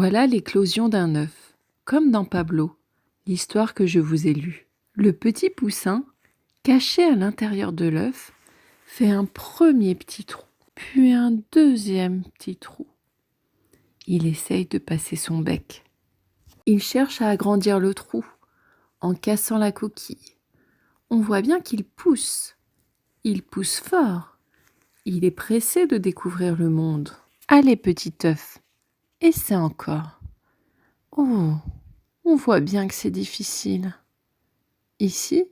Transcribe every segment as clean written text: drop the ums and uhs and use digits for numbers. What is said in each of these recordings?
Voilà l'éclosion d'un œuf, comme dans Pablo, l'histoire que je vous ai lue. Le petit poussin, caché à l'intérieur de l'œuf, fait un premier petit trou, puis un deuxième petit trou. Il essaye de passer son bec. Il cherche à agrandir le trou, en cassant la coquille. On voit bien qu'il pousse. Il pousse fort. Il est pressé de découvrir le monde. Allez, petit œuf, essaie encore. Oh, on voit bien que c'est difficile. Ici,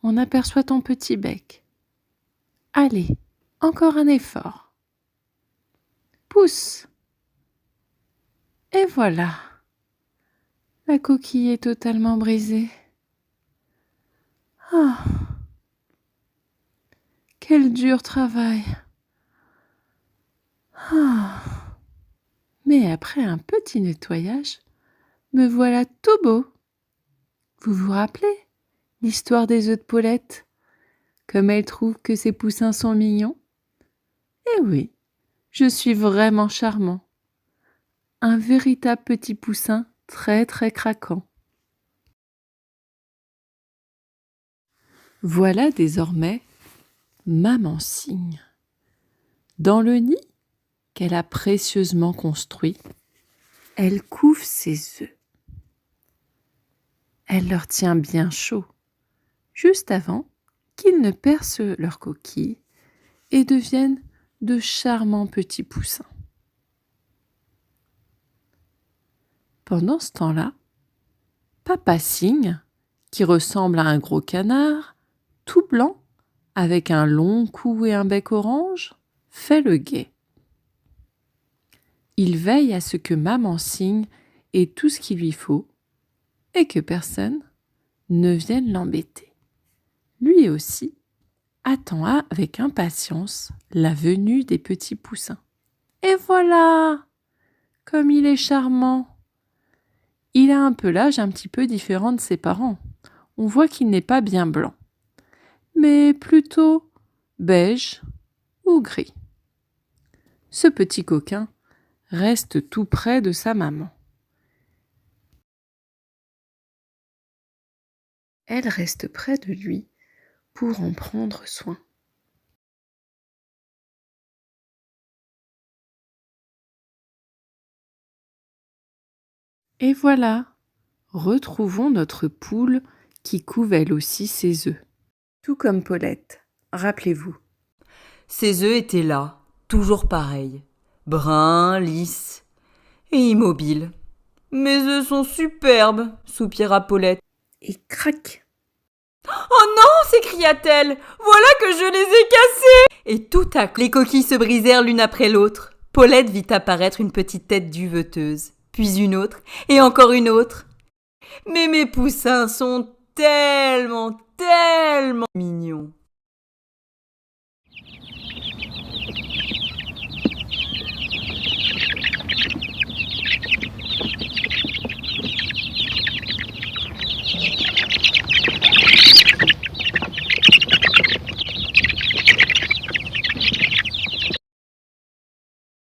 on aperçoit ton petit bec. Allez, encore un effort. Pousse. Et voilà. La coquille est totalement brisée. Ah, quel dur travail. Ah. Mais après un petit nettoyage, me voilà tout beau. Vous vous rappelez l'histoire des œufs de Paulette? Comme elle trouve que ses poussins sont mignons? Eh oui, je suis vraiment charmant. Un véritable petit poussin très très craquant. Voilà désormais maman cygne. Dans le nid qu'elle a précieusement construit, elle couve ses œufs. Elle leur tient bien chaud, juste avant qu'ils ne percent leur coquille et deviennent de charmants petits poussins. Pendant ce temps-là, papa cygne, qui ressemble à un gros canard, tout blanc, avec un long cou et un bec orange, fait le gai. Il veille à ce que maman cygne ait tout ce qu'il lui faut et que personne ne vienne l'embêter. Lui aussi attend avec impatience la venue des petits poussins. Et voilà! Comme il est charmant! Il a un pelage un petit peu différent de ses parents. On voit qu'il n'est pas bien blanc, mais plutôt beige ou gris. Ce petit coquin reste tout près de sa maman. Elle reste près de lui pour en prendre soin. Et voilà, retrouvons notre poule qui couve elle aussi ses œufs. Tout comme Paulette, rappelez-vous. Ses œufs étaient là, toujours pareils, bruns, lisses et immobiles. Mes œufs sont superbes, soupira Paulette. Et crac! Oh non, s'écria-t-elle, voilà que je les ai cassés! Et tout à coup, les coquilles se brisèrent l'une après l'autre. Paulette vit apparaître une petite tête duveteuse, puis une autre, et encore une autre. Mais mes poussins sont tellement,